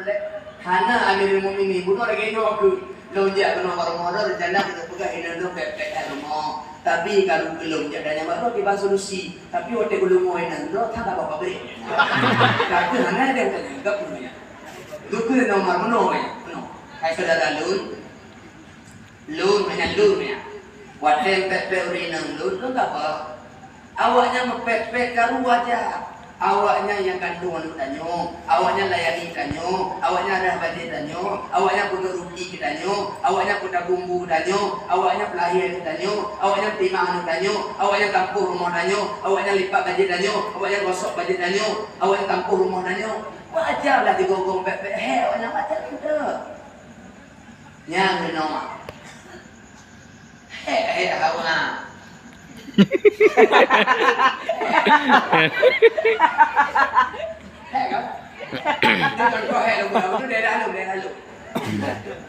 lek. Hana Amirul Mukminin bunuh lagi itu aku lonjak kena orang-orang rencana kita pegang ini tu pepek rumah. Tapi kalau belum jadanya baru kita solusi. Tapi waktu belum mau ini tu tak apa apa beri. Tapi hana dia tak enggak punya. Luku nomor mana ya? Hai saudara lun mana lun ya? Waktu pepek urinang lun tu apa? Awaknya mepepek karu aja. Awaknya yang kandungan tanyo, awaknya layani tanyo, awaknya rahbati tanyo, awaknya punya rugi tanyo, awaknya punya bumbu tanyo, awaknya pelahir tanyo, awaknya terima tanyo, awaknya tampur rumah tanyo, awaknya lipat gaji tanyo, awaknya gosok gaji tanyo, awaknya tampur rumah tanyo. Wajarlah digogong bebek, awaknya wajar itu. Yang nama, awak.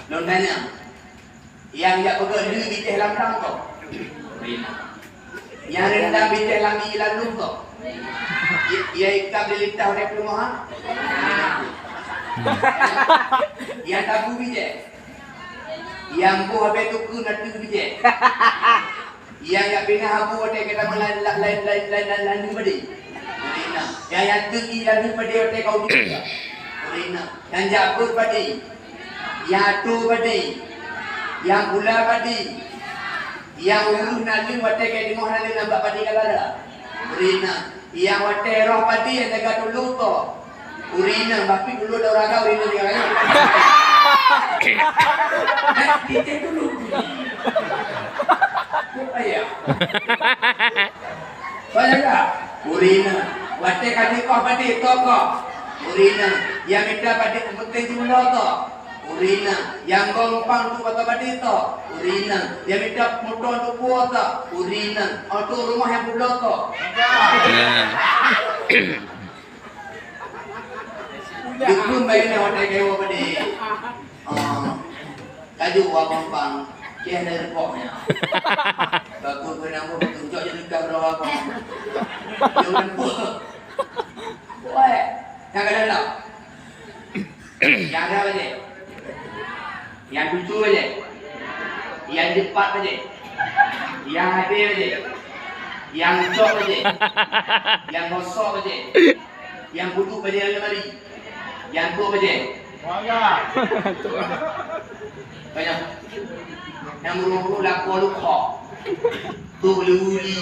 Long tanya, yang jak pegang diri bitih lamrang kau, yang rendam bitih lami lalu kau, ia ikat belitah oleh perumahan, yang tabu bitih, yang buah betul natu bitih. Yang bina habu ada kita lain badi. Urina. Yang tinggi lagi badi ada kau juga. Urina. Yang jabur badi. Yang tu badi. Yang gula badi. Yang uluh nali wate ke di mohon nali nampak badi kalada. Urina. Yang wate roh badi yang jaga dulu to. Urina. Bapi dulu ada orang kau urina dia kan. Kita dulu. Ayah. Banyak tak? Urina. Wate kali kau pada toko. Urina. Yang minta pada penting jumlah to. Urina. Yang gompang tu kata pada to. Urina. Yang minta motor tu buat to. Urina. Auto rumah yang bulat to. Dukun bayar wate kau pada. Kaju gompang. Dia ada repotnya. Bagus kenapa tunjuk je dekat berapa apa. Jangan buat. Woi, yang ada tak? Yang ada apa je? Yang lucu aja. Yang cepat aja. Yang happy aja. Yang cok aja. Yang gosok aja. Yang butuh pada lemari. Yang tu aja. Banyak. Yang mulu laku luka, tu luli,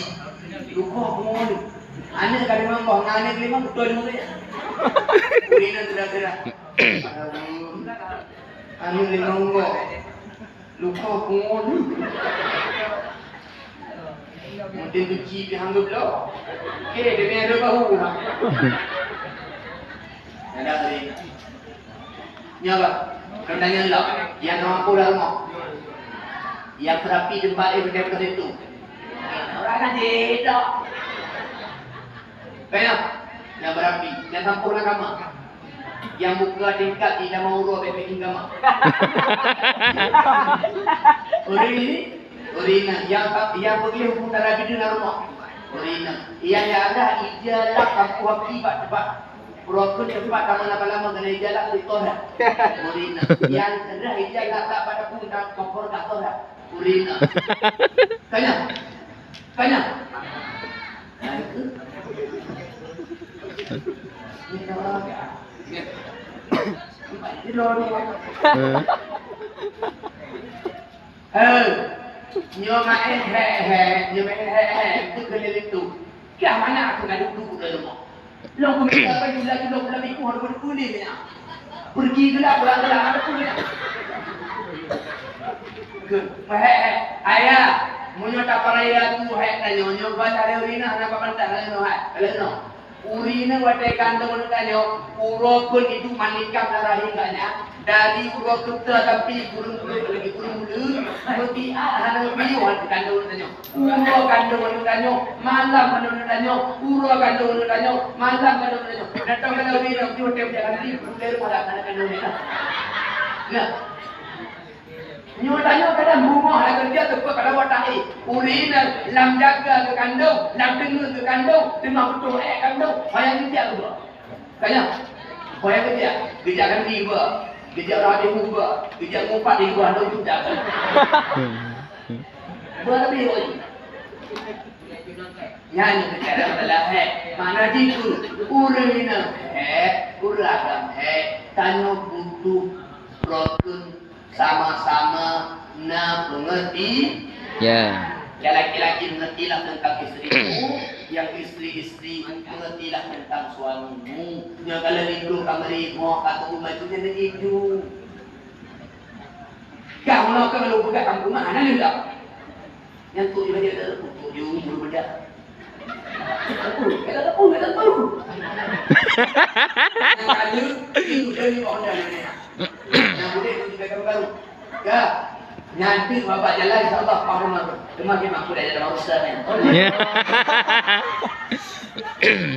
luka pun. Ane kali memang ane kelima betul dulu ya. Urina gerak-gerak. Ane lima luka pun. Mungkin tu cip yang hanggap lo. Okay, dia punya ada bahu. Ada urina. Ni apa? Kau tanya lo, yang mampu dah rumah. Yang terapi tempat benda-benda itu. Orang kan tidak. Banyak yang berapi, yang tampurlah kamar. Yang buka tingkat tidak mau urut bebek kamar. Urina, yang pergi hukum terapi di rumah. Urina, yang ada ijalah kampung akibat cepat. Prokun cepat taman lama-lama kena ijalah di torat. Urina, yang ada ijalah tak pada pun tak kompor kat torat. Urina. Tanya. Nah itu. Ini orang ya. Ini lori. Nyoma itu keliling itu. Kau mana aku nak duduk di rumah? Lo kau minta apa lagi lo lebih kuat dari kulinya. Pergi gelap gelap ada kulinya. Ayah, munyo tak paraya tu hai tanyo baca urina anak pamantar no hai. Kalau urina wate kandung tanyo puro pun itu manikam darah hinganya dari puro kita tapi burung lagi burung dulu lebih hana biwan kandung tanyo puro kandung tanyo malam kandung tanyo puro kandung tanyo malam kandung tanyo datang kalau urina tu wate jangan di puro pada kandung nah. Nyotanya kadang rumah lah kerja tepat pada watak urina lam jaga ke kandung lam dengar ke kandung tengah betul kandung bayang dia tu kaya Kau yang kerja kan riba, kerja rabi riba, kerja ngumpat riba ada juga kan. Berlebih lagi. Nyanyi bicara adalah mana itu urina uragam tanya butuh rotun sama-sama na pengerti. Ya. Yang laki-laki mengertilah tentang istrimu, yang istri-istri mengertilah tentang suamimu. Yang kalau rindu kamari mau kata rumah itu jangan rindu. Kau nak kalau buka kampung mana ni tak? Yang tu dia ada untuk you berbeda. Kita tahu. Yang ada itu dari orang ni. Yang boleh tu juga baru. Ya. Nanti bapak jalan insyaAllah faham aku. Semakin aku dah jalan ustaz ni.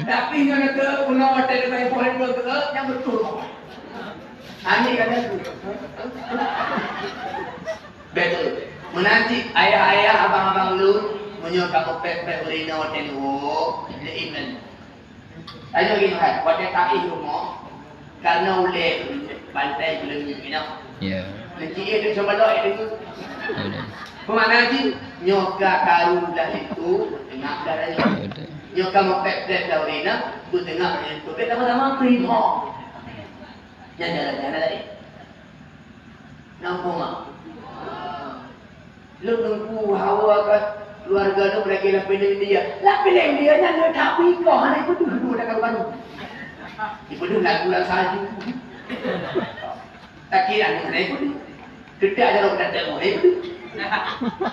Tapi yang kata pulau hotel dengan poin dua ke yang betul. Ani kata tu. Betul. Menanti ayah-ayah abang-abang lu menyuruh kamu pek-pek berina hotel tu. Dia iman. Tanya gini kan, hotel tak rumah karena oleh pantai belum minum. Ya. Nanti dia cuba doa itu. Kemana sih? Nyoka karun dah itu tengah darahnya. Nyoka mau pep-pep daurina, tu tengah itu. Pep sama-sama primo. Jangan lagi. Nampak mak? Lu nunggu hawa kat keluarga tu mereka lah pilih dia. Lah pilih dia jangan tak pikir. Hanya itu dulu dah karu-karu. Itu dulu nak gula salju. Tak kira ni itu dulu. Tidak ada orang datang mau itu.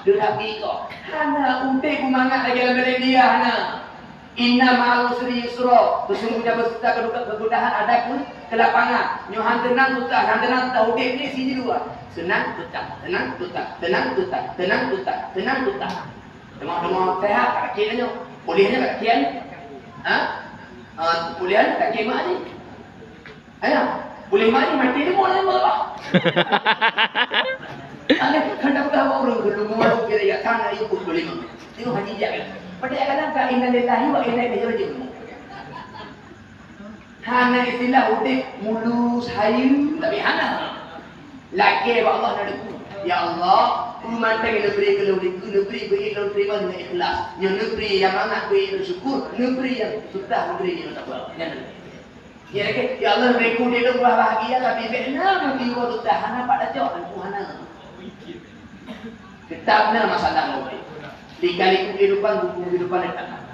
Dia tak pikir. Hana untik kumangat lagi dalam bilik dia hana. Inna ma'usri yusra. Sesungguhnya beserta kemudahan ada pun kelapangan. Nyohan tenang tutah udik ni sini dua. Senang tutah. Tengok sehat kat kaki nyo. Bolehnya kat kian. Boleh kat kian mak ni. Ayah, boleh mak ni mati ni boleh apa? Ada kadang orang belum mahu kira ya tanah itu boleh mak. Tengok haji dia. Pada kadang ka inna lillahi wa inna ilaihi raji'un. Hana istilah udik mulus hayu tapi hana. Laki Allah nak deku. Ya Allah, memandang negeri kalau negeri berikhlas terima dengan ikhlas. Yang negeri yang mana beri syukur, negeri yang sudah negeri yang tak buat. Ya ke? Ya Allah, mereka dia dah bahagia tapi benar mesti waktu tahan pada jauh Tuhan. Kitabnya masalah mungkin. Dikali kehidupan datang.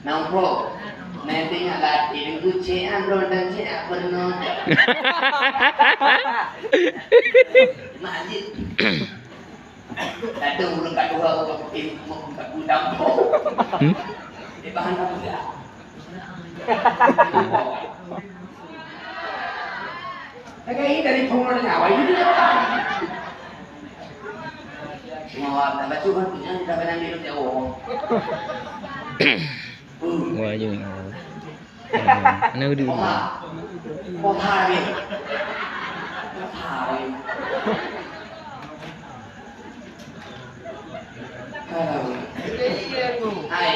Nampak. Nanti nak latih dengan cian dan cian pernah. Majid. Ada orang kat dua orang pakai kat gudang. Dia bahan apa dia? Lagi dari pengurus nyawa itu dia. Semua orang baca kan punya dah benang dia jauh. Wah, jom. Mana dulu? Potari. Hai.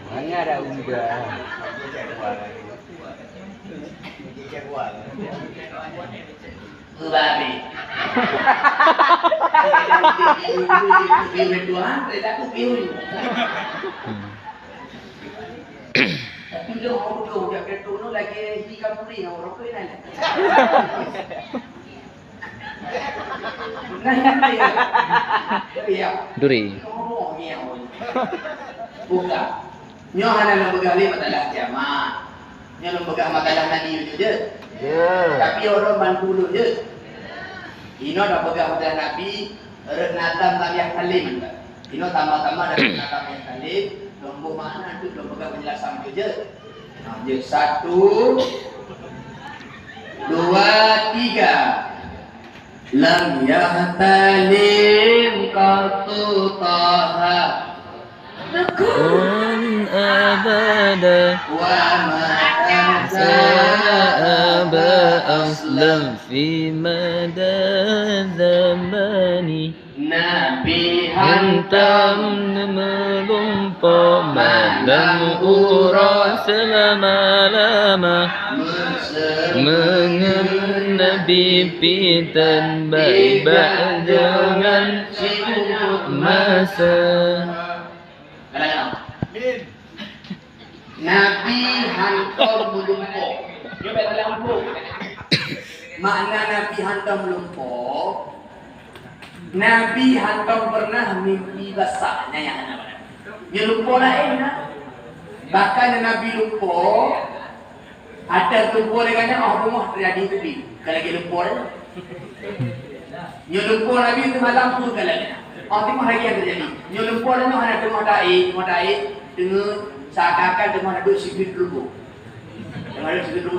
Mana ada unggah. Babi. Piu Tuhan, kita aku piu. Tapi lo mau dia ketu no lagi di kampuri orang tu ni. Iya. Duri. Buka. Nyo hana lembaga ni matalah jamaah. Nyo lembaga matalah nani je. Ya. Tapi orang bantu dulu je. Ino dah pegang pada Nabi Renatam yang Halim. Ino tambah-tambah dari Renatam yang Halim. Nombor mana tu dah pegang penjelasan tu je. Je 1 2 3. Lam yahtalim qatu taha. Kun abada Wa ma أبا أسلم في مدى الزمان Nabi Hantam melumpur malam ura selama-lama Mengenabi pitan baik-baik dengan masa Nabi hantar melumpur. Dia tak lampur. Makna Nabi hantar melumpur. Nabi hantar pernah mimpi basahnya yang anak. Dia lumpur lain lah. Bahkan Nabi lumpur. Ada lumpur dengan rumah terjadi tepi. Kalau lagi lumpur lah. Dia lumpur Nabi itu malam pun kalau tengok hari yang terjadi. Dia lumpur lah ada rumah daik dengan seakan-akan dia ada duduk sibit dulu. Dia ada sibit dulu.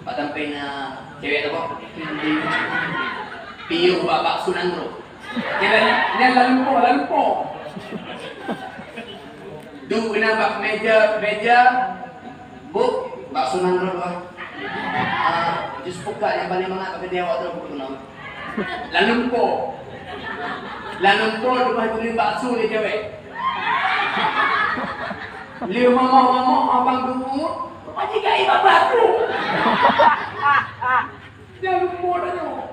Sampai cewek tu apa? Piu bapak sunangro. Dia lalupo. Duduk kena meja buk bak sunangro tu. Just buka yang paling mangat pakai dia waktu tu kena. Lalupo lepas tu ni bakso ni cewek. Liu mama abang tunggu. Macam kai bapak tu. Dia lumpur dah.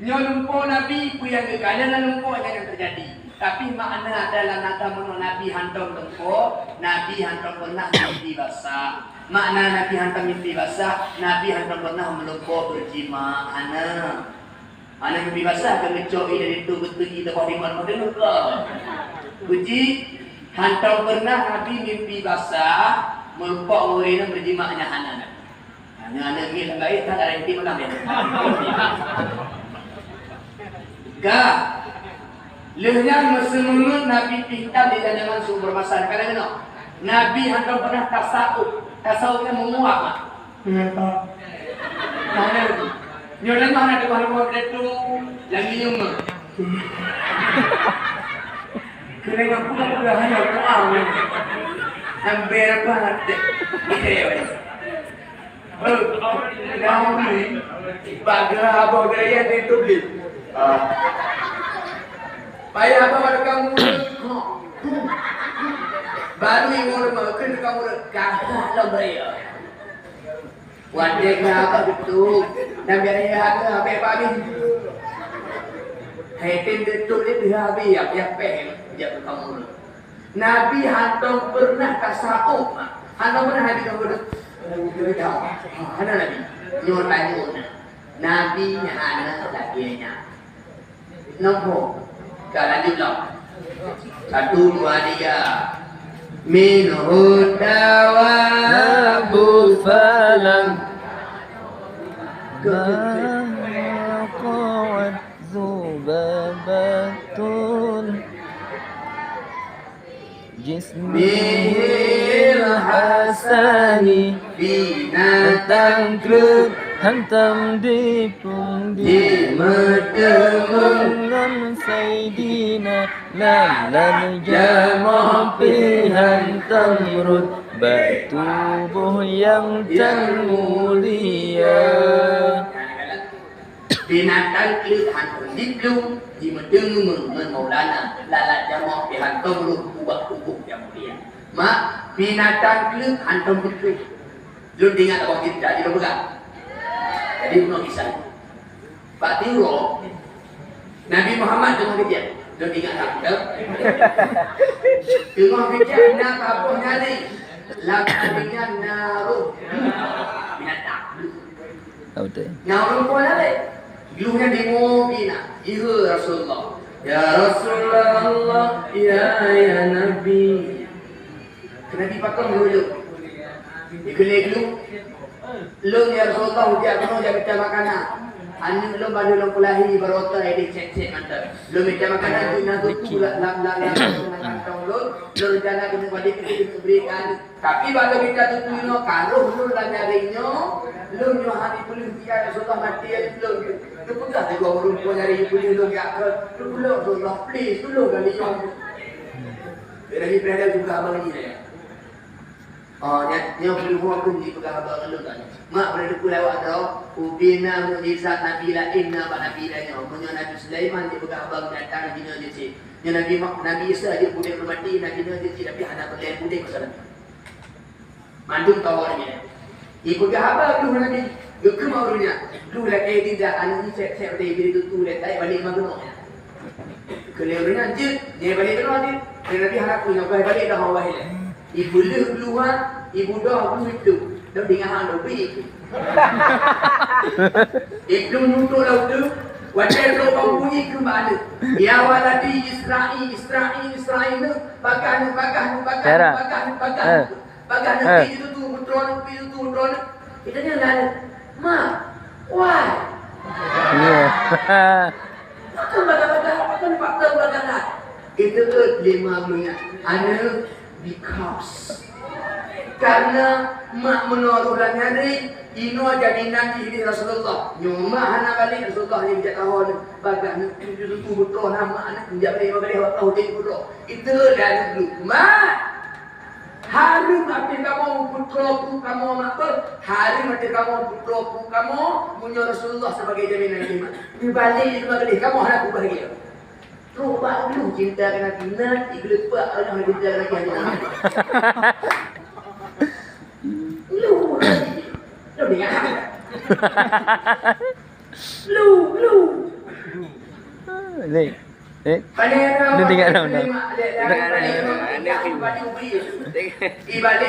Dia lumpur Nabi pun yang kekal. Dia lumpur yang terjadi. Tapi makna adalah nata menurut Nabi hantar lumpur. Nabi hantar pernah mimpi basah. Makna Nabi hantar mimpi basah. Nabi hantar pernah melumpur berjima. Mana mimpi basah ke ngecoi dari tu betul kita boleh model ke. Puji hantar pernah Nabi mimpi basah. Melupak orang berjimaknya anak. Anak ni baik tak ada renti malam dia. Gak. Lehnya semua Nabi pintar di jangan sumber masalah. Kadang-kadang Nabi hantar pernah tasawuf. Tasawufnya menguap. Mana tu? Nyolan mana tu baru tu lagi nyum. Kena apa hanya doa. Sampai apa ada ide. Kau ni bagai apa gaya itu beli. Payah apa pada kamu? Baru yang orang makan kamu kah lebih. Wajib apa betul? Dan biaya apa ni? Haitin betul ni habis apa dia kamu. Nabi hantar pernah tasawuf. Hantar pernah Nabi kamu Hana Nabi nyon. Nabi hana lakinya. Nombor kalau diulang 1, 2, 3. Minhu dawabu falam Baqawat zubabatun Jismihil hasani binatang krut hantam di pundi dengan sayyidina lam jamah pihan tamrut batubuh yang mulia binatang krut hantam di belum di mendengar Maulana lalat jamah pihan tamrut buat tubuh yang mulia. Mak binatang klub hantam betul. Lu dengar apa kita di pegang. Jadi punya kisah. Pak Tiro Nabi Muhammad dengan kerja. Lu dengar tak? Dengan kerja nak apa nyari? Lakadinya naruh binatang. Tahu tak? Naruh pun ada. Luhnya di Madinah. Ya Rasulullah. Ya Rasulullah, ya Nabi. Nabi pakai dulu. Dikelih dulu. Lu ya Rasulullah dia kena dia minta makanan. Anu lu baru lu pulahi berota ini cek mantap. Lu minta makanan tu nak tu lam kantong lu. Lu rencana kena balik kita berikan. Tapi baru minta tu kalau lu lah nyarinya, lu nyo hari boleh dia Rasulullah mati lu. Lu pegang juga orang pun nyari boleh lu ya. Lu belum Rasulullah please tolong kali yo. Dari berada juga abang ni. Oh, nya perlu hukum di pegang abang lu kan. Mak pada deku lewat dah. Ubina mujizat Nabi la inna ba Nabi la nya. Menyo Nabi Sulaiman di pegang abang datang Nabi nya je. Nya Nabi Isa dia budak mati Nabi nya je tapi anak berlain budak pasal. Mandum tawarnya. Ibu gahaba lu Nabi. Gek maunya. Lu la ke tidak anu cek dia itu tu le tai balik magno. Kelewanya je, dia balik tu nanti. Nabi harap punya balik dah awal. Ibu lu keluar, ibu dah itu. Dah dengar hang dah bik. Ibu nutup laut tu, wajah tu bau bunyi ke mana? Ya waladi Israel tu, bagan. Itu tu putron. Kita ni lalu, ma, why? Makan bagan. Itu tu 50 anak. Because karena mak menolak hari ino jadi nanti ini Rasulullah nyuma hana balik Rasulullah yang tidak tahu bagan itu betul nama anak tidak boleh tahu dia betul itu dan dulu mak hari mati kamu putraku kamu apa hari mati kamu putraku kamu punya Rasulullah sebagai jaminan iman di balik itu balik kamu anak bahagia. Rupa lu cinta kena tina, iglepa orang cinta kena kian. Lu dengar. Lu. Ni. Lu dengar dah. Ibalik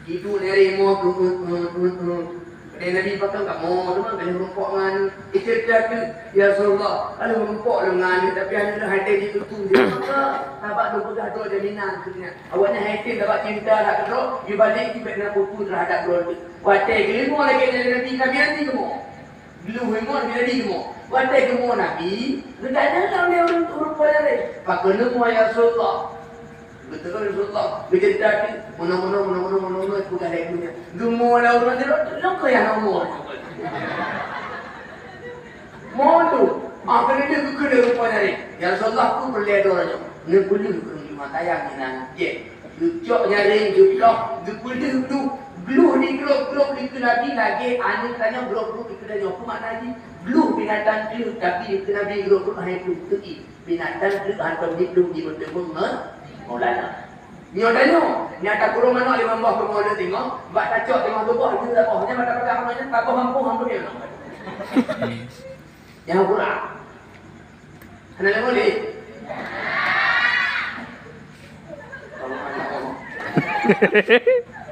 itu dari mau Nabi pakai tak mau, cuma kalau rumput dengan istirahat tu, ya Rasulullah, kalau rumput dengan tapi anda dah hati di tutu dia maka dapat dua pegang dua jaminan sebenarnya. Awaknya hati dapat cinta tak kedok, you balik tiba nak putu terhadap dua tu. Watai kelima lagi dari Nabi nanti kamu. Dulu memang dia di kamu. Watai kamu Nabi, tidak ada dia orang rumput dia. Pakai nama ya Rasulullah. Betul Rasulullah bercerita mana itu dah punya. Gemuk lah orang dia nak yang nomor. Mau tu, kena dia kena rupanya ni. Ya Rasulullah tu boleh doranya. Ni boleh di mata yang ni nanti. Jucok nyari jucok, boleh tu. Blue ni blok di Nabi lagi ane tanya blok di kedai aku makna lagi blue binatang tu tapi Nabi blok hanya tu binatang tu hantar di blue di betul Maulana. Ni odanya, ni ada kurung mana 5 buah kemudian tengok, buat kacau tengok tu buah itu dah buahnya mata-mata hamanya tak hampur dia. Yang kurang. Ana boleh.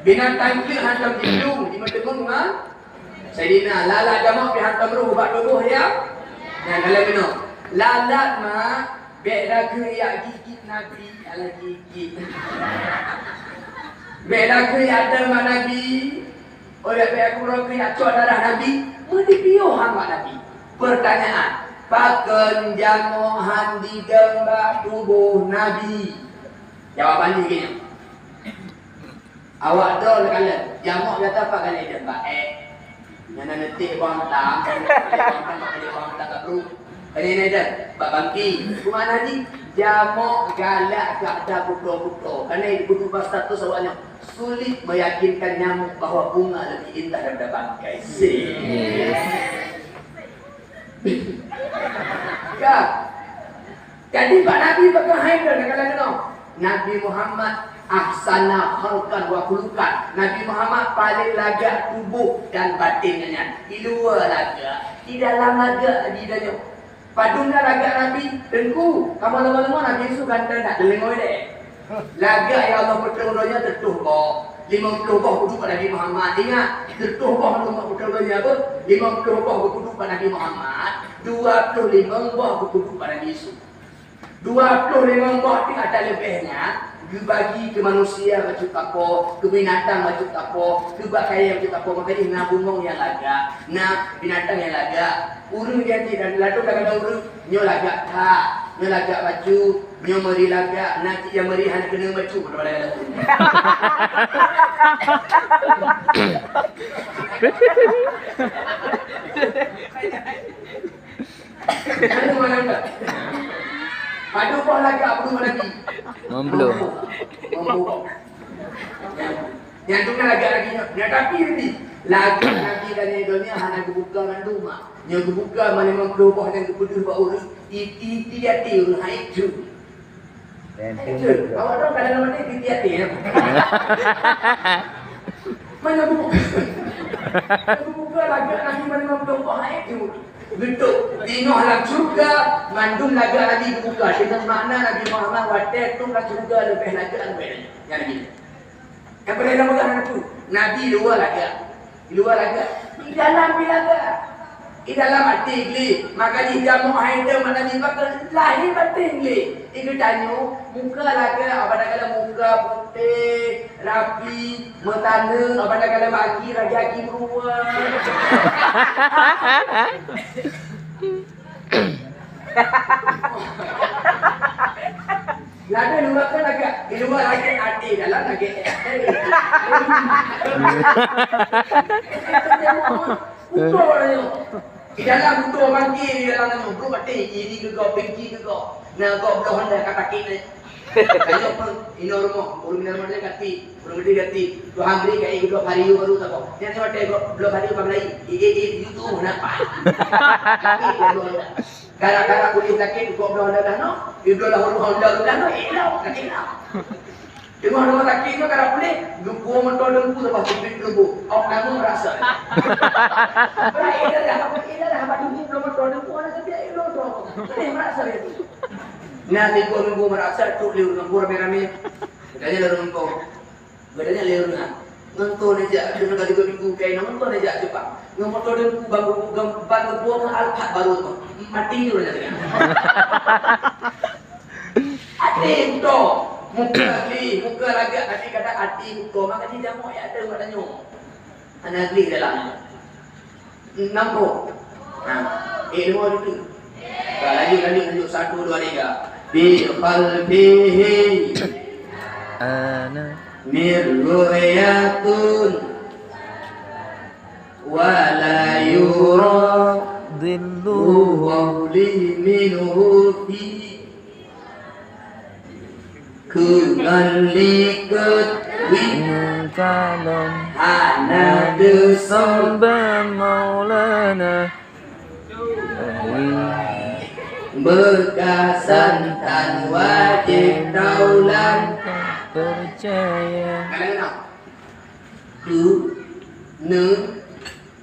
Binatang itu hantar di blue di betul dengan Sayyidina lala jamak bi hantar ruh buat tubuh ya. Nah kalau benar. Lalat mah beda ke ya gigit Nabi ala gigit. Beda ke ya ada Nabi. Oleh beda kurang ke ya cok darah Nabi. Mesti piuh hang Nabi. Pertanyaan, paken jamohan di dembak tubuh Nabi. Jawapannya begini. Awak dol kalian, jamok kata apa kalian dembak Yang netik bang tak, kalian bang tak perlu. Ini dah, Pak Bangki. Kumana ni? Jamok galak tak ada putra-putra. Kerana ibu bapa status awaknya sulit meyakinkan nyamuk bahawa bunga lebih indah daripada bangkai. Ya. Jadi Pak Nabi pakai haidar kadang-kadang. Nabi Muhammad ahsana khalqan wa khuluqan. Nabi Muhammad paling lagak tubuh dan batinnya. Di luar lagak, di dalam lagak di dalam. Padunglah lagak Nabi, tengku. Kamu lama-lama Nabi Yesus ganteng nak delengoi dek. Lagak yang Allah berterusnya tertuh kau. 50 bah duduk pada Nabi Muhammad. Ingat, tertuh bah Allah berterusnya apa? 50 bah duduk pada Nabi Muhammad. 25 bah duduk pada Nabi Yesus. 25 bah itu ada lebihnya. Dibagi ke manusia baju tapo, ke binatang baju tapo, ke bakaya baju tapo. Makanya nak bungong yang laga, nak binatang yang laga. Urung dia tidak lalu kadang urung nyo laga tak, nyo laga baju, nyo meri laga, nanti yang meri hanya kena baju pada lagu. Mana mana? Padu pun laga belum lagi. Belum. lagi. Dia tapi ni. Lagi dan dunia hanya kebuka mandum mak. Nya kebuka mana memang keluar dan kebuka bau iti hati urus itu. Awak tahu kadang-kadang ni iti hati ya. Mana buka lagi mana memang keluar itu. Betul. Tino halang surga, mandum lagi buka. Dengan makna Nabi Muhammad wadah tu lah surga lebih lagi lebih. Yang ni. Yang berbeza dengan itu. Nabi luar lagi. Di dalam bilaga. Di dalam hati gli. Maka di jamu haida mana ni bakal lahir batin gli. Itu tanya muka lagi. Apa nak kala muka putih, rapi, metana. Apa nak kala bagi raja beruang. Lada luar kan agak di luar lagi hati dalam lagi. Betul orangnya. Di dalam betul mangki di dalam nama bro mati ini ke kau bengki ke kau. Nah kau belum hendak kata kini. Kalau pun ini rumah, orang minat mana kati, orang gede kati. Tu hamri kayak itu hari baru tak kau. Yang cuma teh belum hari pamlai. Itu mana pak? Gara-gara kulit sakit kau belum ada dah no. Ibu lah orang Honda dah no. Sakit lah. Cuma orang sakit tu kalau kulit, gua mentol dengku lepas tu bit lembu. Awak nama merasa. Ida dah apa dulu belum mentol dengku orang tapi ilo tu. Ini merasa itu. Nanti gua merasa tu liur lembu rame-rame. Katanya liur lembu. Katanya liur ngan. Nonton aja, dengan kali kau minggu kain nonton aja cepat. Nonton dengku bangku buang alpat baru tu. Mati dulu nanti. Hati tu, muka lagi. Nanti kata hati tu, maka dia jamu ya ada katanya. Anak geli dalamnya. Nampak. Ilmu itu. Lanjut 1, 2, 3. Bi qalbihi ana mirruyatun wala yura dhilluhu wawli minuhu fi kembalikan calon ana desam samba maulana berkasan tan wajib daulan percaya tu ne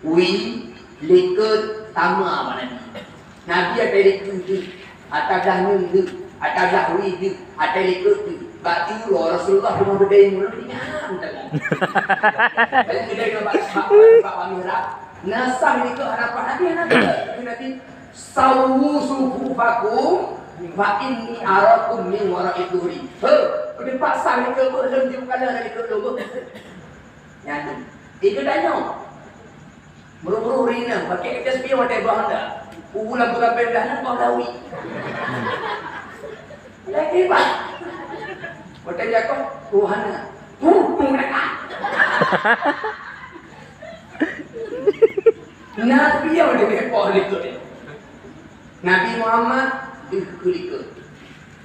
wi likut sama mana ni nabi ada likut tu ada dahnu tu ada dahwi tu ada likut tu batu Rasulullah cuma berdaya mula diam tak kalau kita ke Pak Pamira nasah likut harapan nabi sawu sufufakum wa inni arakum min wara'i dhuri. Pada pasal ni ke belum jumpa dari ke logo. Yang itu danyo. Buru-buru rina pakai kertas pion ada bahanda. Ulang bulan pendah kau lawi. Lagi pak. Kota Jakob Tuhan. Mereka. Nabi yang ada bepo itu. Nabi Muhammad ikut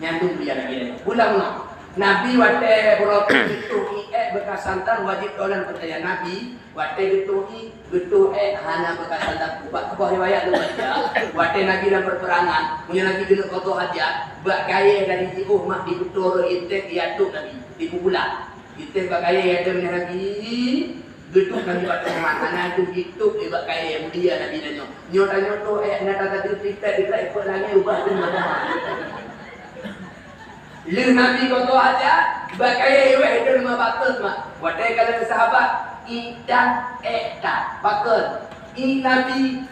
nyambung dia lagi. Pulang no. Nabi wate berapa itu bekas santan wajib dolan percaya Nabi wate itu betul hana bekas santan buat riwayat lu baca wate Nabi dalam perperangan punya Nabi kena kotor aja bak kaya dari jiuh mak di betul intek diatuk Nabi di bulan intek bak kaya ada punya Nabi betul Nabi pada makanan tu gitu bak kaya mulia Nabi nanya nyo tanya tu nak kata cerita ikut lagi ubah tu mana Lu Nabi kau aja, bagai iwe itu lima batul mak. Wadai kalau sahabat, idan batul. Nabi,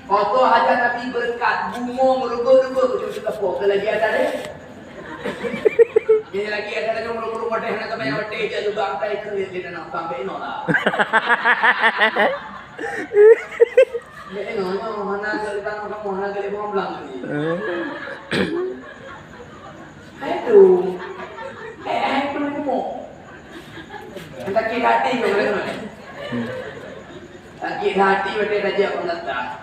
kau aja Nabi berkat, bungo merugo-rugo tu sudah pok. Lagi ada deh. Ini lagi ada lagi merugo-rugo wadai nak sampai wadai je juga angkai kerja di dalam sampai inolah. Ini mana kalau kita nak mana kalau mau belang ni. Aduh, ni mo. Sakit hati ke mana? Sakit hati macam raja pengatah.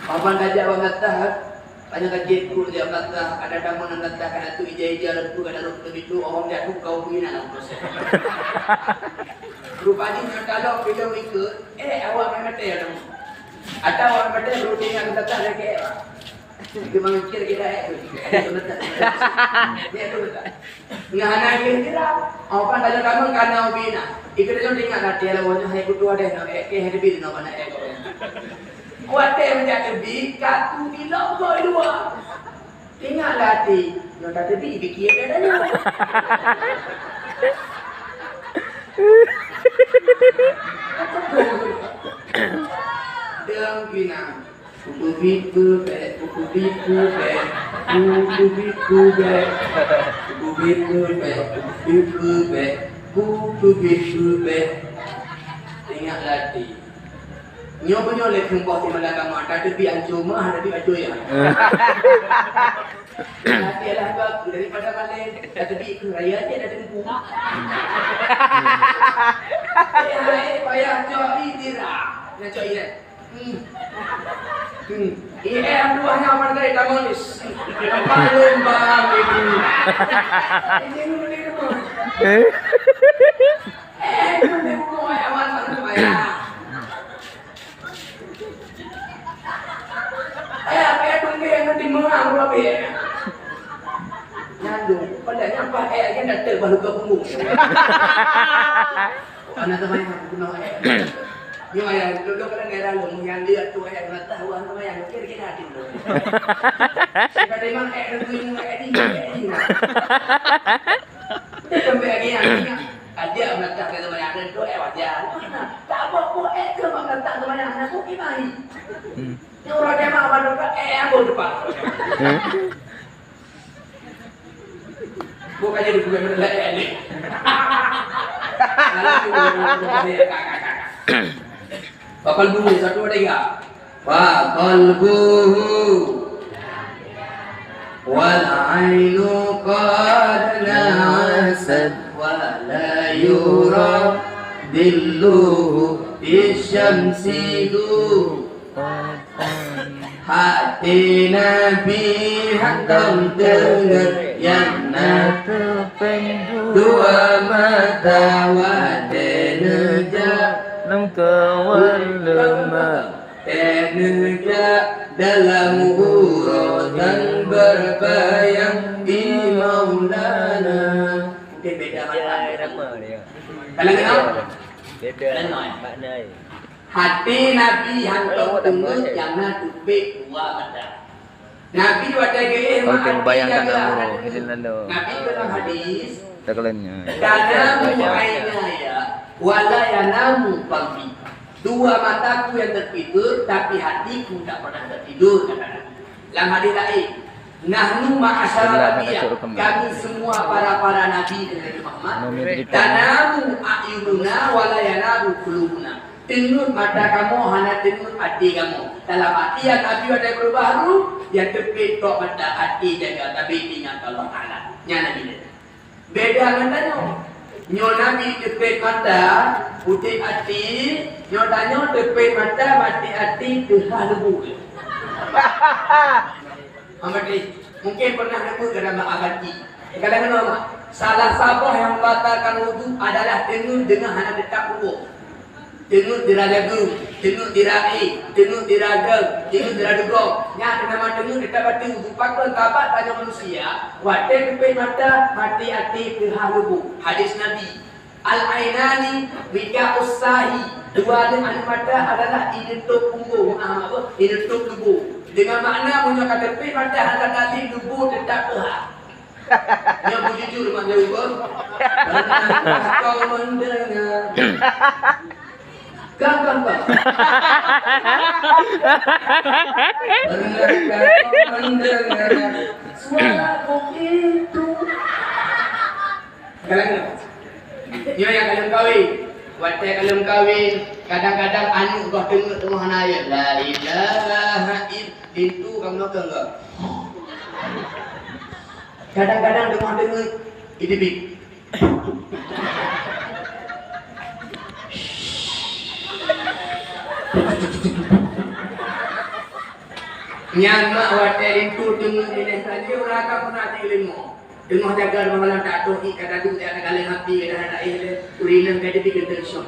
Paman raja pengatah, Banyak kajet ku dia kata ada tamu yang kata kana tu ija-ija lalu kada lu itu orang dia tu kau punya dalam proses. Rupanya kalau film ikut awak memang teh ada. Atau orang mati rutin yang kata lagi. Kita mengikir kita dia tu betul. Ngana dia tidak. Apa dah kamu kana ubina. Ikut dia tinggal hati lah wajah hai kutu ada no happy no mana Kuat menjadi bi katu bilang boy dua. Tinggal hati. No tak tebi fikir dia dah. Dengan bina kudu ingat lagi nyoba lekung bos di Melaka mata tapi ancuma ada di acu ya nanti lah bab daripada balik tapi ikut raya dia ada di bunga payah coi tira nak coi ni yang duanya aman dari kamunis malum bang ini ini mau aman mana bayar apa tunggu yang nanti mengang berapa ya nyandung pada nyampak aja nak baru ke punggung anak teman yang guna nhưng mà lúc đó nghe ra luận ngàn đi tụi em là tao ăn mấy ăn cái nào tìm được cái đấy mà em nó quên em đi mà cái mẹ cái ăn dia nak tak kata banyak dan tu wajar tak apa ke makan tak banyak aku gimana ni orang dia mah baru aku depan bukan jadi gue menelak ni Bakal buhu satu ada enggak? Bakal buhu wal ainu qad na'asad wa la yura dilluhu bisyamsi hati Nabi hantam dengar yang dua mata wadeneja Nam kawan lemah Tenuja dalam urutan berbayang di Maulana. Mungkin beda makna dia. Kalau kenapa? Beda makna. Hati Nabi yang tertunggu jangan tupik dua mata. Nabi wajah gaya Okey, bayangkan dulu. Nabi dalam hadis. Takalannya. Danamu ainaya wala yanamu qalbi. Dua mataku yang tertidur tapi hatiku tak pernah tertidur kata Nabi. Dalam hadis lain, nahnu ma'asyara nabiyya, kami semua para nabi dari Muhammad. Danamu a'yununa wala yanamu qulubuna. Tenut mata kamu hanya tenut hati kamu. Dalam hati yang Nabi ada baru yang tepit tok mata hati jaga tapi ingat Allah Taala. Nya Nabi. Beda dengan nyo Nabi tepit mata putih hati, nyo danyo tepit mata mati hati Tuhan lebu. Amati mungkin pernah lebu dalam hati. Kadang-kadang salah sabah yang membatalkan wudu adalah dengan hanya tetap wudu. Tengok diradagu, tengok dirai, tengok diradeg, tengok diradegong. Nya nama tengok kita batu bukan tabat tanya manusia. Wate kepe mata, mati hati kehalubu. Hadis Nabi. Al-ainani wika usahi. Dua dengan mata adalah identuk punggung, identuk tubuh. Dengan makna punya kata kepe mata ada tadi tubuh tetap keha. Yang berjujur mana juga. Kau mendengar. Gampang. Mendengar suara itu. Dia yang kalem kawin, waktu kalem kawin, kadang-kadang anu kau dengar tengah ayat la ilaha itu kamu nak enggak? Kadang-kadang dengar itu big. Nyamak waterin tu dengan ini saja orang akan pernah tinggalmu. Tengah jaga malam tak tahu kata tu dia ada kali happy dah ada ile urinan kaya di kita show.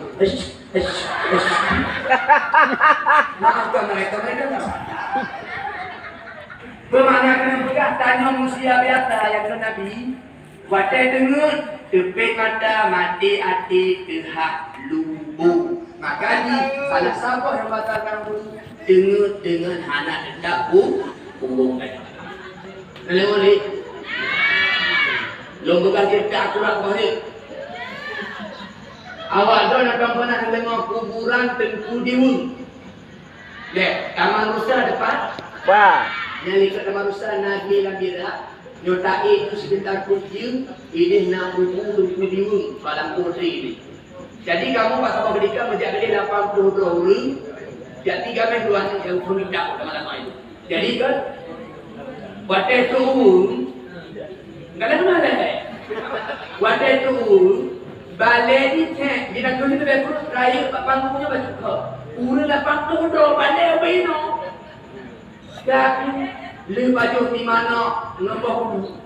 Maafkan mereka tak. Bermakna juga tanya manusia biasa yang kena Nabi. Watai dengar tepi mata mati hati tehak lubu. Makanya salah siapa yang batalkan wudu dengar dengan anak hendak hubung. Boleh. Lomba kita akurat balik. Awak dah nak pernah dengar kuburan Tengku Diwung. Lek, Taman Rusa depan. Pak. Yang dekat Taman Rusa Nabi Lambira. Nyotai itu sebentar kunci. Ini nak kubur Tengku Diwung. Malam Putri ini. Jadi kamu pas apa ketika menjaga dia 82 orang. Jadi kami dua yang berminta lama-lama itu. Jadi kan, waktu itu kadang-kadang ada. Waktu itu balik ni cek, dia nak kena berkurang raya panggungnya baca kau. Urang 80 dolar balik apa ini? Tapi le baju di mana nombor dulu.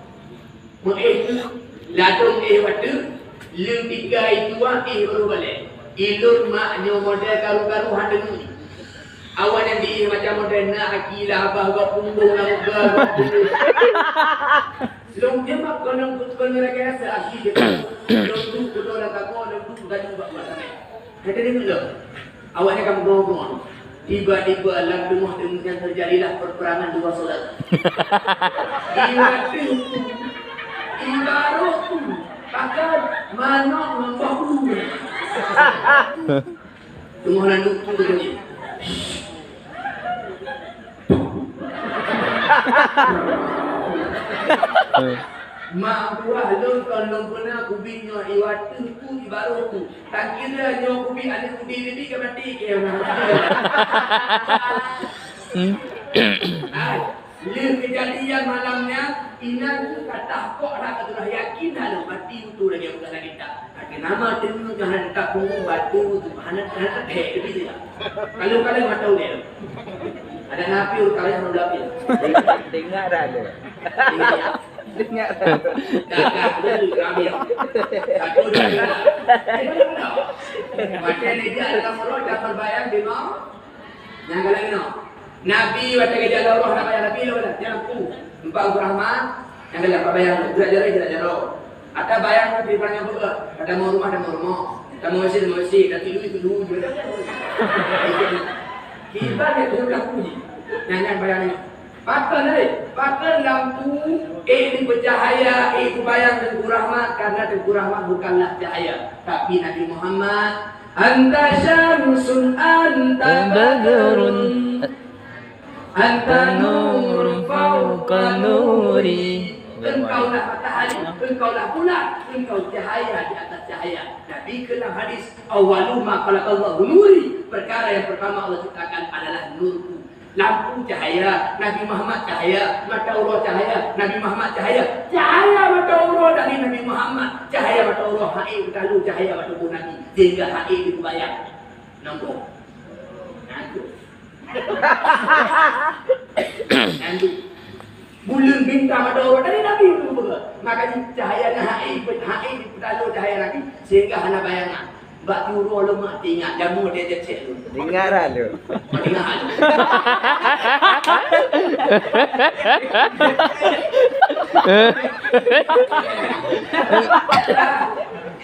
Itu ladung waktu le tiga itu baru balik. Ilur maknya model karu-karu handeng ni. Awak yang di macam model nak akilah abah punggung nak Long dia mak konon kutubnya lagi rasa aki dia. Long tu kudo nak aku, long tu sudah cuba buat sana. Kata dia dulu. Awaknya kamu ngomong. Tiba-tiba alam rumah dengan terjadilah perperangan dua solat. Ibarat tu, pakai mana membahu. Rumah lalu tu begini. Mak buah long kalau pernah kubinnya iwatu tu baru tu. Tak kira nyo kubi ada kubi lebih ke mati ke orang. Le kejadian malamnya inan tu kata kok dah kata yakin dah mati tu lagi bukan lagi tak. Kenapa tengok jangan tak punggung batu tu hana tak lebih dia. Kalau mata dia. Ada napi kalau yang belapil. Dengar dah ada. Dengar. Dah betul kami. Satu dua. Macam ni dia ada kamera dah terbayang di mau. Yang lagi no. Nabi waktu kerja Allah nak bayar Nabi lah jangan ku. Empat Rahman yang dalam bayang tidak jaro. Ada bayang Nabi banyak juga. Ada mau rumah ada mau rumah. Ada mau masjid ada tidur itu dulu. Kita ni tu dah puji. Jangan bayangnya. Pakai lampu ini bercahaya, itu bayang Tengku Rahmat karena Tengku Rahmat bukanlah cahaya, tapi Nabi Muhammad. Anta syamsun anta badrun anta nur fauqa nuri. Engkaulah matahari, engkaulah bulan, engkau cahaya di atas cahaya. Nabi kelam hadis awalu ma khalaqallahu nuri. Perkara yang pertama Allah ciptakan adalah nurku. Lampu cahaya, Nabi Muhammad cahaya, mata Allah cahaya, Nabi Muhammad cahaya, cahaya mata Allah dari Nabi Muhammad, cahaya mata Allah haid kalau cahaya mata Nabi, sehingga haid itu bayang. Nombor. Nanti. Bulan bintang mata Allah dari Nabi itu juga. Makanya cahayanya haid kalau cahaya Nabi, sehingga hana bayangan. Bak turu lemak tinggal jamu dia cek lu. Dengar dah lu. Dengar.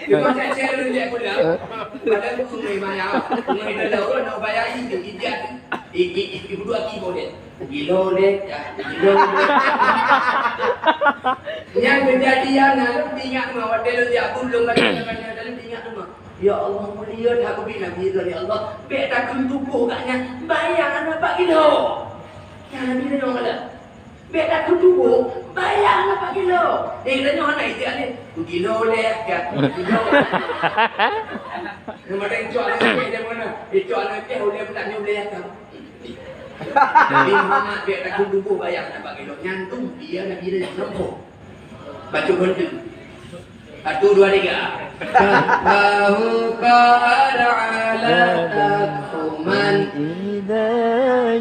Cuma cek lu dia aku dah. Padahal tu mai maya. Mai dah orang nak bayar ini dia. Ibu dua kilo dia. Kilo dia. Yang kejadian lalu tinggal mawat dia dia pun belum dalam tinggal tu. Ya Allah mulia dah aku bilang dia ya Allah bet tak tubuh katnya bayang anak pak kilo yang Nabi dia orang ada bet tak tubuh bayang anak pak kilo dia tanya anak itu ni kilo leh kat kilo nama dia jual dia mana itu anak dia boleh bukan dia boleh kan Nabi Muhammad bet tak tubuh bayang anak pak kilo nyantung dia Nabi dia nombor baca konten 1, 2, 3 Allahu qala ala taqman Idza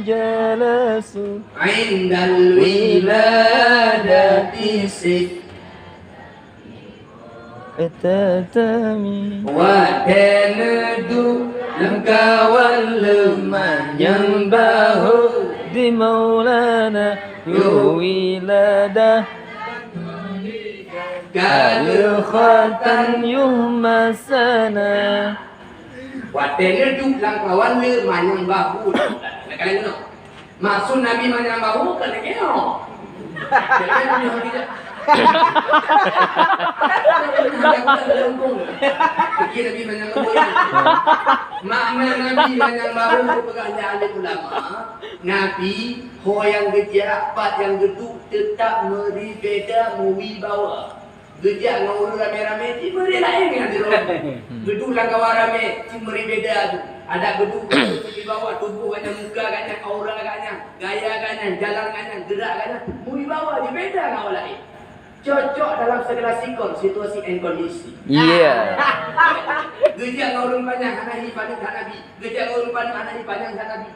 jalasu Indal wiladati sik Etatami wa tanadu lengkawan lemah yang bahu di Maulana yuwilada Kalukhatan yuhmasana wa tanadu lengkawan lemah yang bahu. Nah kalian tahu maksud Nabi yang bahu kan kena. Jadi Nabi tidak Fikir Nabi banyak makna Nabi banyak baru pegang alim ulama. Nabi yang gejak pat yang geduk tetap meri beda muwibawa. Gejak ngurus rame-rame ti meri lain kan di rumah. Geduk lang kawan rame ti meri beda tu. Ada geduk di bawah tubuh kanya muka kanya aura kanya gaya kanya jalan kanya gerak kanya muwibawa di beda ngawal lain. Cocok dalam segala sikon, situasi and kondisi. Iya. Gejak ngurung panjang hanahi panjang Nabi. Gejak ngurung panjang hanahi panjang Nabi.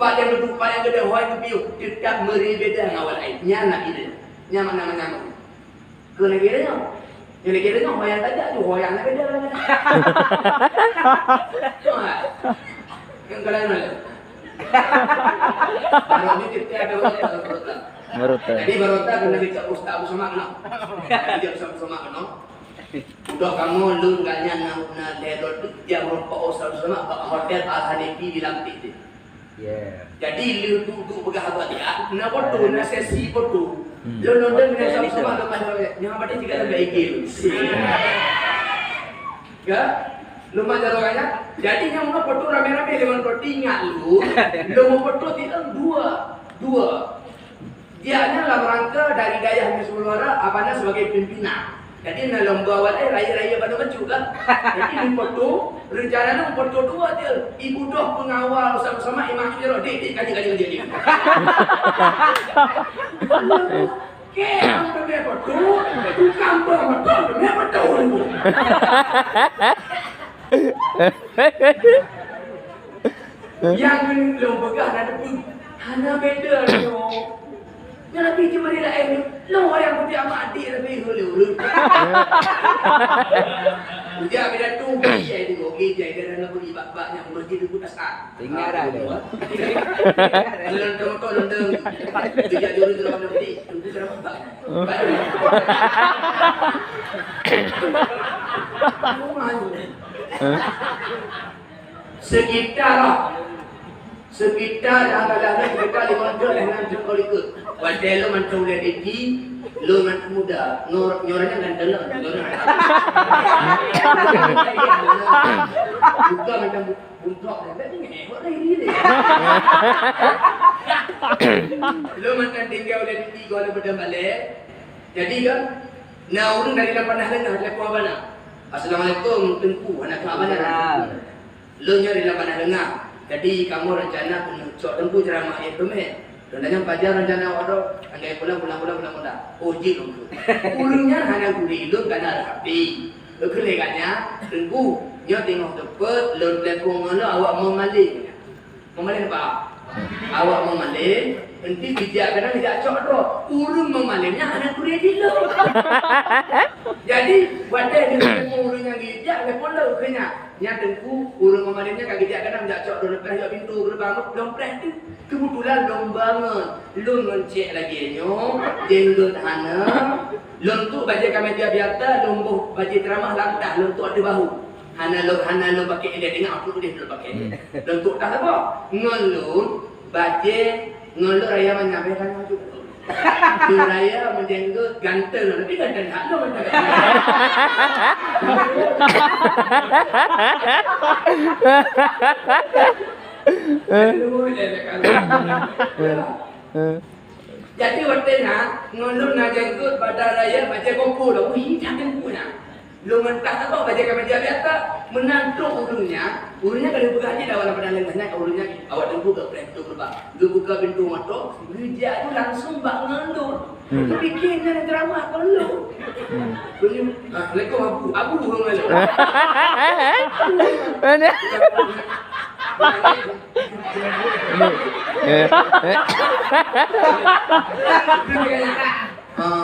Pak yang duduk panjang gede hoai kepiu tetap berbeda ngawal air. Nyana ide. Nyaman nama. Kena kiranya. Jadi kiranya hoai saja tu hoai anak beda lah. Yang kalian mana? Kalau ni kita ada orang. Meruta. Jadi barota kena dicap ustaz bersama kena. Jadi dia bersama kena. Udah kamu lun ganya na ledot dia merokok ustaz bersama hotel Al Hanifi di Lampik tu. Yeah. Jadi lu tu bergahabat dia. Na foto na sesi foto. Lu nonton dengan sama-sama dengan yang pada tiga lebih ikil. Ya. Lu mana rokanya? Jadi yang mau foto rame-rame dengan foto ingat lu mau foto tidak dua. Dia hanya dalam rangka dari dayahnya Sulawara, apanya sebagai pimpinan. Jadi nak lomba awal raya-raya pada maju kan. Jadi ni foto, rencananya foto dua dia. Ibu doh pengawal sama-sama imam dia dik kaji. Ke ambil foto, bukan betul, betul. Yang lomba kan ada pun hanya beda tu. Yang lebih cuma dia lah lo yang putih sama adik lebih hulu. Dia bila tu dia itu okey dia dah nak beli bak-baknya masjid itu tak. Tinggal dah dia. Kalau tolong dia jauh tu nak beli tunggu berapa bak. Sekitar antara sekitar 500 kali ikut. Wadai lo macam udah deki, lo macam muda, nyoranya ganteng lo, juga macam buntok, tapi ngehok lagi ni. Lo macam tinggal udah deki, gua ada benda balik. Jadi kan, nah orang dari lapangan lengah, lepas apa nak? Assalamualaikum, tengku, anak apa nak? Lo nyari lapangan lengah. Jadi kamu rencana cok tempuh ceramah itu meh. Rendahnya pajar rencana orang andai pulang. Uji dulu. Ulungnya hanya gulilung karena rapi. Kelegannya tengku nyo tengok tepat lo lekung lo awak memalih. Memalih apa? Awak memalih nanti bijak kadang tidak cok do. Ulung memalihnya hanya gulilung. Jadi wadai dia ulungnya bijak lekung lo kena. Yang tengku urang memalihnya kaki dia kadang tak cok do lepas pintu gerbang dompet tu kebetulan dong bangun lun ngecek lagi nyo jenggot hana lun tu baju kemeja biasa lomboh baju ceramah lantah lun tu ada bahu hana lun pakai dia dengar apa dia pakai lun tu tak apa ngelun baju ngelun raya menyampaikan maju tu raya menjenggot ganteng tapi ganteng hak lo macam jadi waktu ngulun na jenggot pada raya baca kumpul dah wih jangan punya lu mentah apa baca kemeja biasa menantu ulungnya kalau buka aja dalam pada lengahnya ulungnya awak tunggu ke pintu gerbang lu buka pintu motor dia tu langsung bak ngulun bikinnya drama kalau Assalamualaikum abu lu mana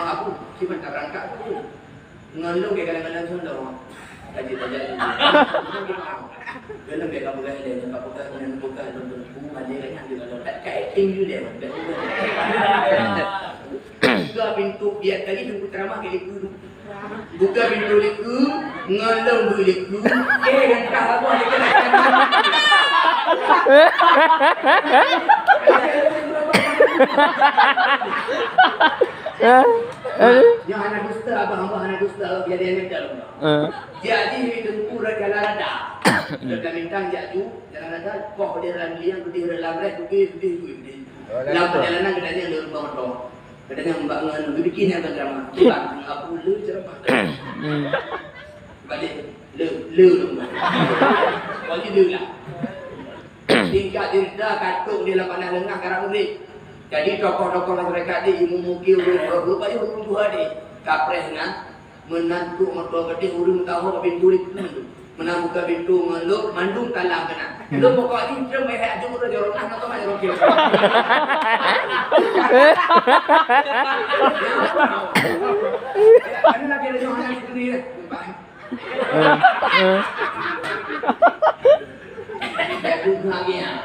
Aku cuma tak berangkat tu. Ngelung ke kadang-kadang Sunda. Kaji tajak ni. Gelung ke kamu gaya dia, kamu gaya dengan buka nonton buku aja kan dia kalau tak acting dia dia. Buka pintu biar tadi pintu ceramah ke liku. Buka pintu liku, ngelung dulu liku. Entah apa dia kena. Yang anak dusta abang anak dusta biar dia nak dalam. Jadi itu pura jalan rada. Dekat bintang jatuh jalan rada kok dia dalam liang tu dia dalam red tu. Dalam perjalanan kedanya ada rumah motor. Kedanya mbak ngan bikin yang drama. Bang aku lu ceramah. Balik lu. Bagi lu lah. Tingkat dia katuk dia lah pandang lengah karang murid. Jadi tokoh-tokoh masyarakat dia ilmu mukil urut baju urut dua dia. Kapres dengan menantu mertua gede urut tahu pintu itu menang buka pintu ngeluk mandung kalah kena. Lu pokok ni dia mai hak jumpa dia orang nak mai rokil. Kan lagi ada orang itu ni. Bagus lagi ya.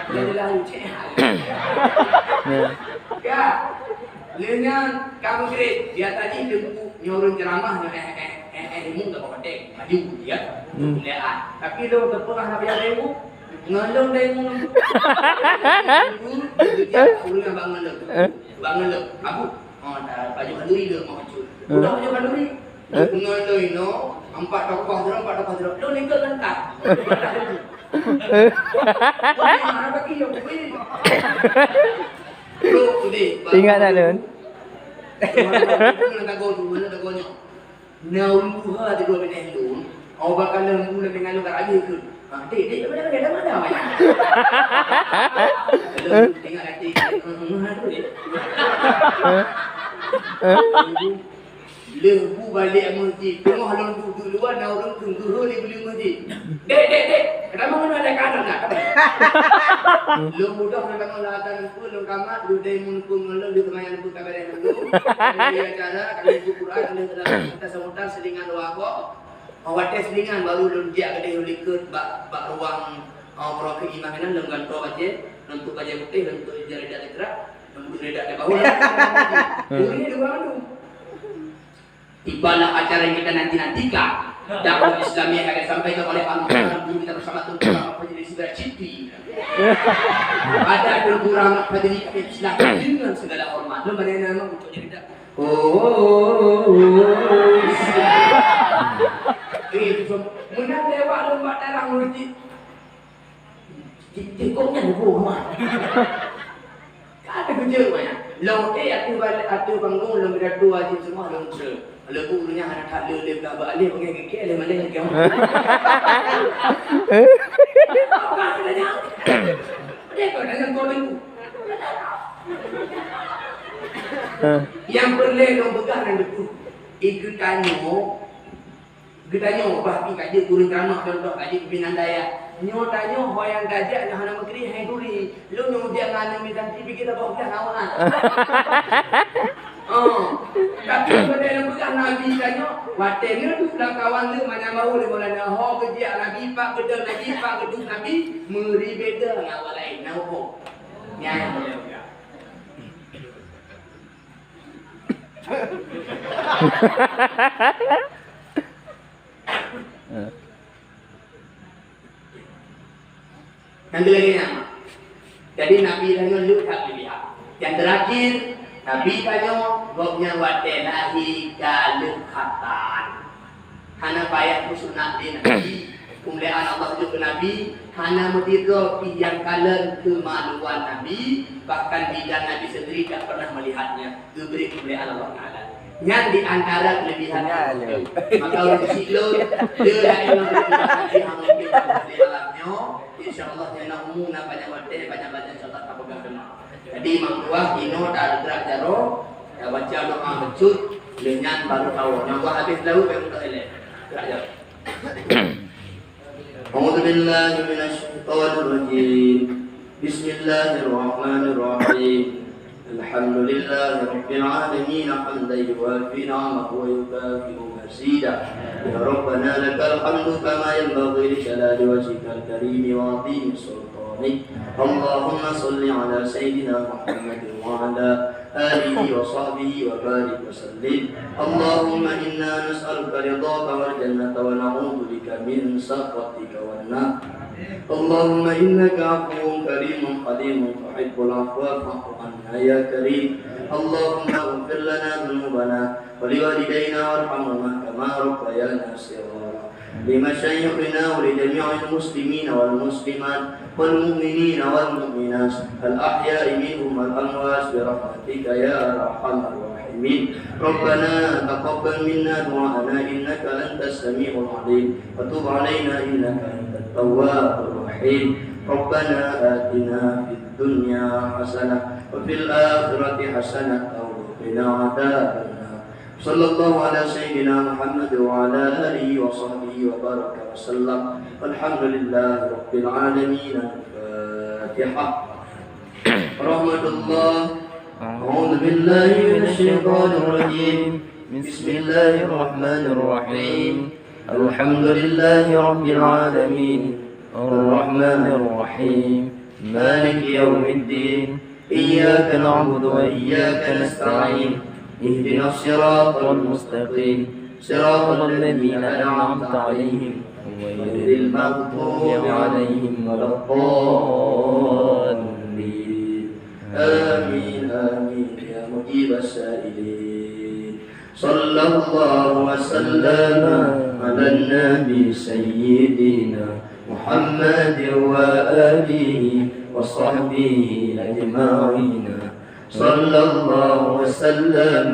Jadi lalu cek. Ya, lenya kamu kira dia tadi dengku nyorong ceramah ilmu tak apa dek maju ya, lihat. Tapi lo terpurah nak biar ilmu, ngelong dah ilmu. Dia urang bangun lo, aku, baju kanduri dia mau maju. Udah baju kanduri, ngelong ino, empat tokoh dia, lo nikah lengkap. Mana bagi yo kuih. Bro, today. Ingat tak Lun? Mana tagonya. Naun buha di dua benih lu. Au bakal lembu le dengan lu kat lagi ke. Dek mana banyak. Tengok nanti. Lembu balik masjid. Tengok lembu duluan orang tunggu dia beli masjid. Dek. Kenapa mana ada kanan nak? Lu mudah nak bangun latan pun lu kamat lu dai mun pun lu di tengah yang pun tak ada dulu. Dia acara kali buku Quran kita semutar selingan doa kok. Awak selingan baru lu dia gede likut bak ruang pro keimanan dengan to aja untuk aja putih untuk jari dak gerak untuk redak ke bawah. Ini dua tu. Tibalah acara yang kita nanti-nantikan. Dakwah Islamiyah akan disampaikan oleh Al-Mu'min kita bersama Tuan Majelis Sibir Citi. Ada Tuan Rahmat Majelis Islam dengan segala hormat. Lu mana nama untuk jadi dak? Itu semua. Menang lewat lomba terang masjid. Tikoknya di rumah. Ada kerja banyak. Long atu panggung long ada dua je semua long tre. Kalau gurunya anak tak le belah balik pakai kek le mana yang kau. Apa sebenarnya? Dia kau dengan kau itu. Yang perlu long pegang dan betul. Ikut tanyo bahapi kat dia turun ramah contoh kat dia pimpinan daya. Nyo tanyo hoyang gajak nak hana mekri hai duri. Lu nyo dia ngana mi dan tibi kita bawa belah awak. Tapi benda yang pegang Nabi tanyo, watenya tu sudah kawan lu mana mau le boleh ho kerja Nabi pak gedung Nabi pak gedung Nabi meri beda dengan awak lain. Nah ho. Nyai boleh juga. Nanti lagi nama. Jadi Nabi tanya lu tak lihat. Yang terakhir Nabi tanya gobnya wadelahi dalil khatan. Hana payah sunat di Nabi. Kemuliaan Allah itu ke Nabi. Hana mutido yang kalian kemaluan Nabi. Bahkan bidang Nabi sendiri tak pernah melihatnya. Diberi kemuliaan Allah Taala. Yang di antara kelebihannya maka orang silur dia yang berkelebihan yang mungkin di alamnya insyaallah dia umum banyak baca insyaallah tak pegang kena. Jadi mang dua ino tak gerak jaro baca doa becut lenyan baru tahu yang gua habis lalu baru tak elok gerak jaro. أعوذ بالله من الشيطان الرجيم بسم الله الرحمن الرحيم الحمد لله رب العالمين حمدا يوافي نعمه ويكافئ مزيدا يا ربنا لك الحمد كما ينبغي لجلال وجهك الكريم وعظيم سلطانك اللهم صل على سيدنا محمد وعلى آله وصحبه وبارك وسلم اللهم إنا نسألك رضاك والجنة ونعوذ بك من سخطك والنار اللهم إنك عفو كريم حليم تحب العفو فاعف عنا يا كريم اللهم اغفر لنا ذنوبنا ولوالدينا وارحمهما كما ربيانا صغارا لمشايخنا ولجميع المسلمين والمسلمات والمؤمنين والمؤمنات الأحياء منهم والأموات برحمتك يا أرحم الراحمين ربنا تقبل منا دعاءنا إنك أنت السميع العليم وتب علينا إنك أنت التواب الرحيم ربنا آتنا في الدنيا حسنة وفي الآخرة حسنة وقنا عذاب النار صلى الله على سيدنا محمد وعلى آله وصحبه وبارك وسلم والحمد لله رب العالمين الفاتحة رحمة الله أعوذ بالله من الشيطان الرجيم بسم الله الرحمن الرحيم الحمد لله رب العالمين الرحمن الرحيم مالك يوم الدين إياك نعبد وإياك نستعين اهدنا الصراط المستقيم صراط الذين أنعمت عليهم غير المغضوب عليهم ولا الضالين آمين آمين يا مجيب السائلين صلى الله وسلم على النبي سيدنا محمد وآله وصحبه أجمعين صلى الله وسلم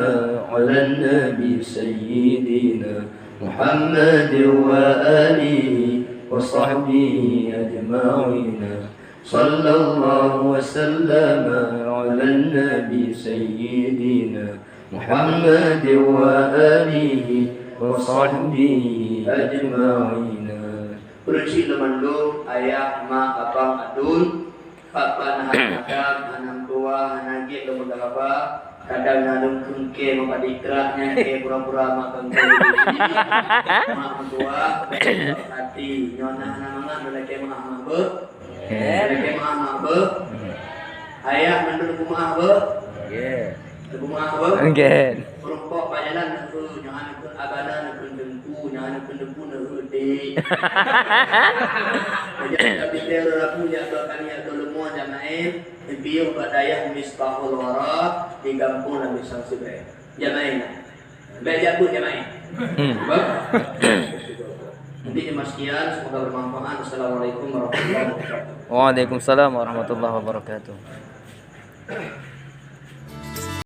على النبي سيدنا محمد وآله وصحبه أجمعين صلى الله وسلم على النبي سيدنا محمد وآله وصحبه أجمعين Kursi lemandung ayah ma abang adun papa nahan anam tua hanagi lembaga apa kadang nalung kengke mapadikraknya ke pura-pura makan ma tua hati nyona nama lelaki mah be lelaki mah be ayah mandul kumah be kumah be Again. perempuan pajalan nak nyahan pun abana nak dengku nyahan pun dengku nak hudi tapi dia punya kali ada lemua jamaah biar badayah Miftahul Wara di kampung Nabi Sallallahu jamaah belajar pun jamaah nanti cuma sekian semoga bermanfaat. Assalamualaikum warahmatullahi wabarakatuh. Waalaikumsalam warahmatullahi wabarakatuh.